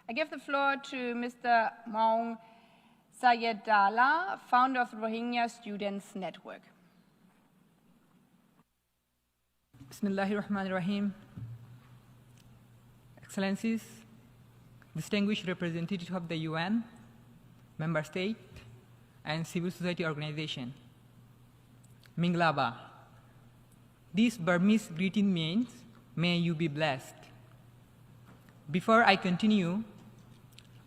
I give the floor to Mr. Maung Sawyeddollah, founder of the Rohingya Students Network. Bismillahirrahmanirrahim. Excellencies, distinguished representatives of the UN, member state, and civil society organization. Minglaba. This Burmese greeting means, may you be blessed. Before I continue,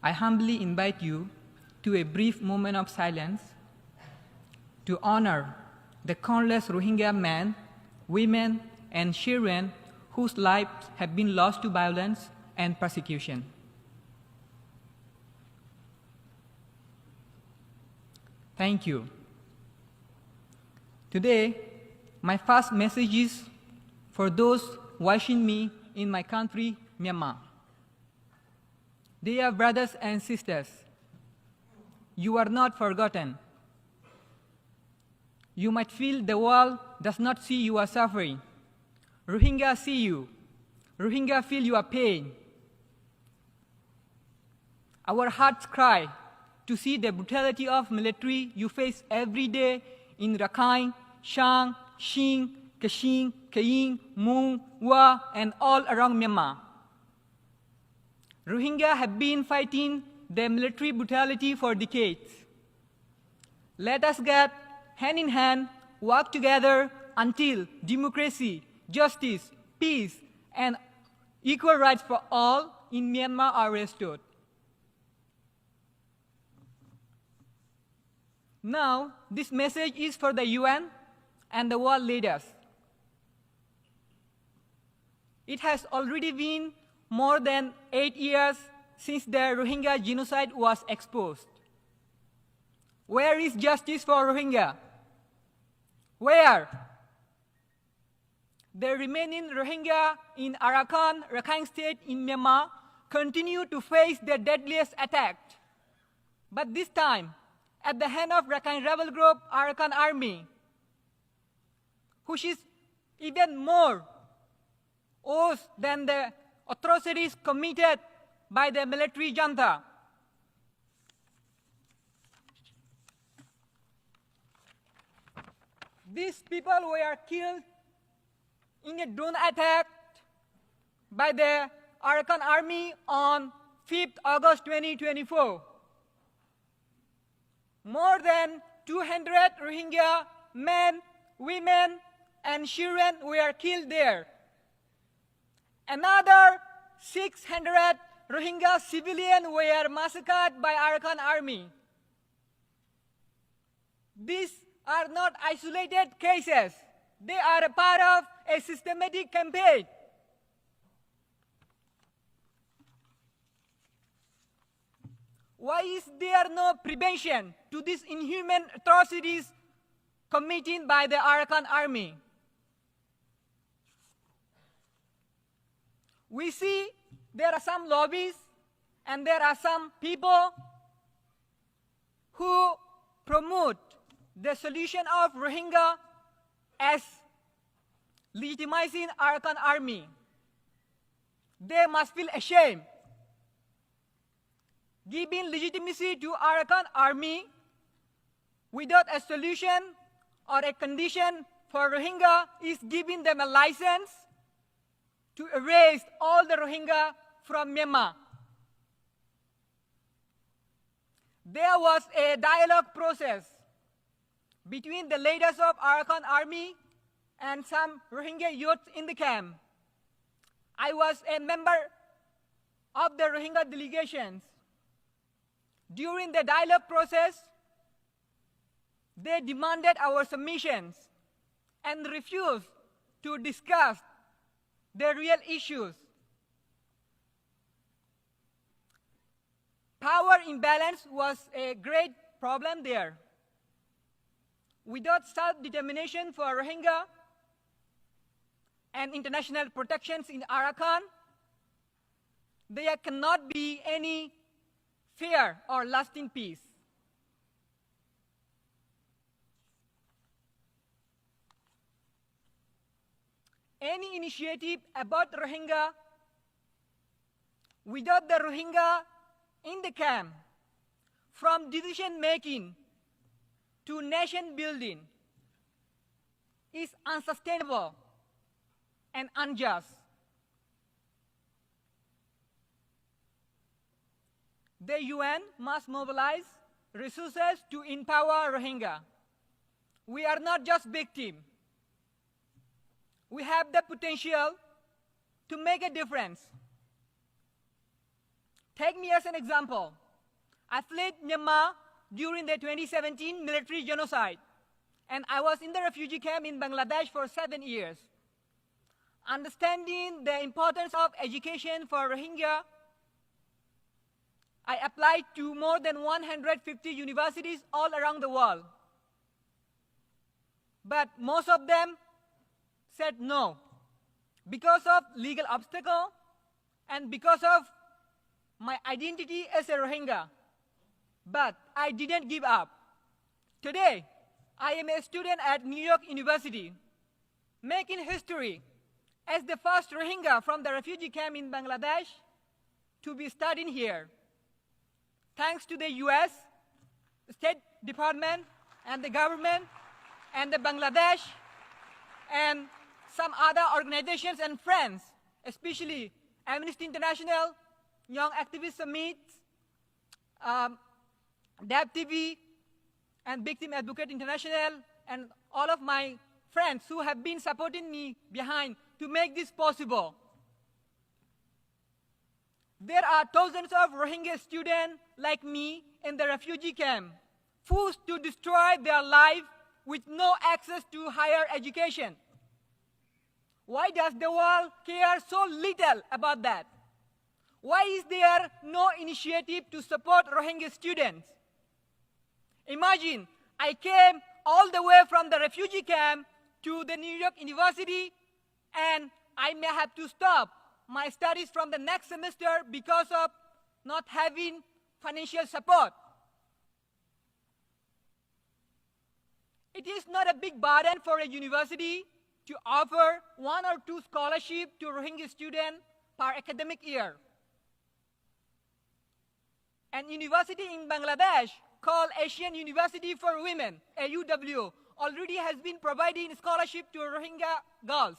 I humbly invite you to a brief moment of silence to honor the countless Rohingya men, women, and children whose lives have been lost to violence and persecution. Thank you. Today, my first message is for those watching me in my country, Myanmar. Dear brothers and sisters, you are not forgotten. You might feel the world does not see your suffering. Rohingya see you. Rohingya feel your pain. Our hearts cry to see the brutality of military you face every day in Rakhine, Chaung, Shin, Kachin, Kayin, Maung, Wa, and all around Myanmar. Rohingya have been fighting the military brutality for decades. Let us get hand in hand, work together until democracy, justice, peace, and equal rights for all in Myanmar are restored. Now, this message is for the UN and the world leaders. It has already been more than 8 years since the Rohingya genocide was exposed. Where is justice for Rohingya? Where? The remaining Rohingya in Arakani, Rakhine State in Myanmar continue to face the deadliest attack. But this time, at the hand of Rakhine rebel group Arakani army, which is even more worse than the atrocities committed by the military junta. These people were killed in a drone attack by the Arakani army on 5th August 2024. More than 200 Rohingya men, women, and children were killed there. Another 600 Rohingya civilians were massacred by Arakani army. These are not isolated cases. They are a part of a systematic campaign. Why is there no prevention to these inhuman atrocities committed by the Arakani army? We see there are some lobbies and there are some people who promote the solution of Rohingya as legitimizing Arakani army. They must feel ashamed. Giving legitimacy to Arakani army without a solution or a condition for Rohingya is giving them a license to erase all the Rohingya from Myanmar. There was a dialogue process between the leaders of Arakani army and some Rohingya youth in the camp. I was a member of the Rohingya delegations. During the dialogue process, they demanded our submissions and refused to discuss the real issues. Power imbalance was a great problem there. Without self-determination for Rohingya and international protections in Arakani, there cannot be any fair or lasting peace. Any initiative about Rohingya without the Rohingya in the camp, from decision making to nation building, is unsustainable and unjust. The UN must mobilize resources to empower Rohingya. We are not just victims. We have the potential to make a difference. Take me as an example. I fled Myanmar during the 2017 military genocide, and I was in the refugee camp in Bangladesh for 7 years. Understanding the importance of education for Rohingya, I applied to more than 150 universities all around the world. But most of them said no because of legal obstacle and because of my identity as a Rohingya. But I didn't give up. Today, I am a student at New York University, making history as the first Rohingya from the refugee camp in Bangladesh to be studying here. Thanks to the US, State Department, and the government, and the Bangladesh, and some other organizations and friends, especially Amnesty International, Young Activist Summit, DAB TV, and Victim Advocate International, and all of my friends who have been supporting me behind to make this possible. There are thousands of Rohingya students like me in the refugee camp, forced to destroy their life with no access to higher education. Why does the world care so little about that? Why is there no initiative to support Rohingya students? Imagine, I came all the way from the refugee camp to the New York University, and I may have to stop my studies from the next semester because of not having financial support. It is not a big burden for a university to offer 1 or 2 scholarships to Rohingya students per academic year. An university in Bangladesh called Asian University for Women, AUW, already has been providing scholarship to Rohingya girls.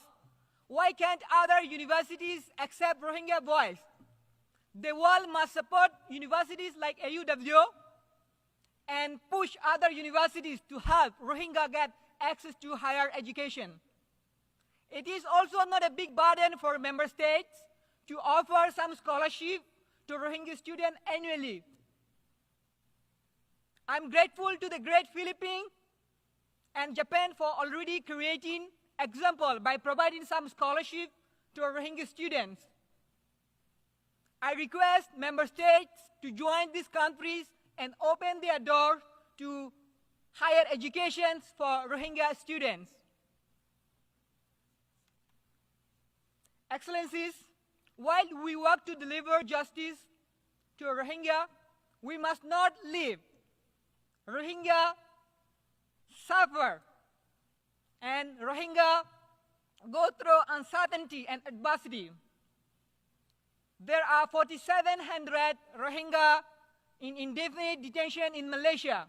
Why can't other universities accept Rohingya boys? The world must support universities like AUW and push other universities to help Rohingya get access to higher education. It is also not a big burden for member states to offer some scholarship to Rohingya students annually. I'm grateful to the great Philippines and Japan for already creating example by providing some scholarship to Rohingya students. I request member states to join these countries and open their doors to higher education for Rohingya students. Excellencies, while we work to deliver justice to Rohingya, we must not leave Rohingya suffer and Rohingya go through uncertainty and adversity. There are 4,700 Rohingya in indefinite detention in Malaysia.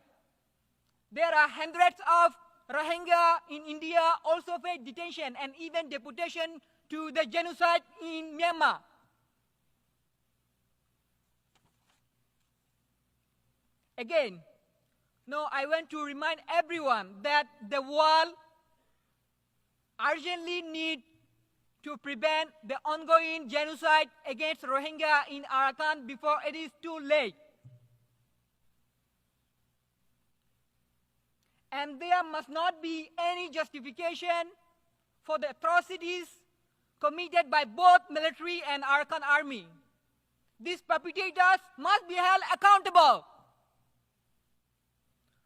There are hundreds of Rohingya in India also face detention and even deportation to the genocide in Myanmar. Again, now I want to remind everyone that the world urgently needs to prevent the ongoing genocide against Rohingya in Arakani before it is too late. And there must not be any justification for the atrocities committed by both military and Arakani army. These perpetrators must be held accountable.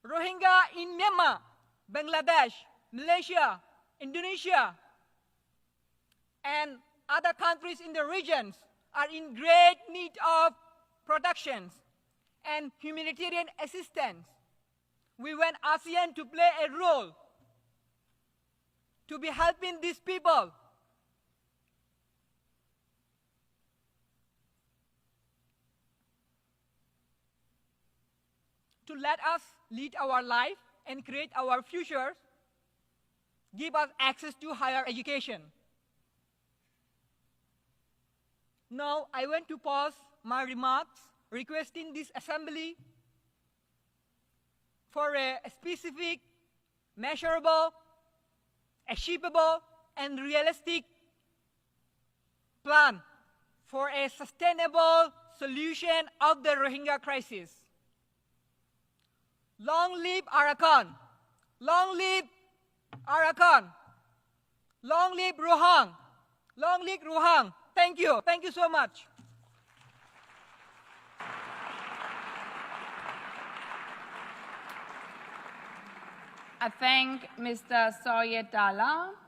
Rohingya in Myanmar, Bangladesh, Malaysia, Indonesia, and other countries in the regions are in great need of protections and humanitarian assistance. We want ASEAN to play a role to be helping these people. to let us lead our life and create our futures, give us access to higher education. Now, I want to pause my remarks, requesting this assembly for a specific, measurable, achievable, and realistic plan for a sustainable solution of the Rohingya crisis. Long live Arakani! Long live Arakani! Long live Rohang! Long live Rohang! Thank you. Thank you so much. I thank Mr. Sawyeddollah.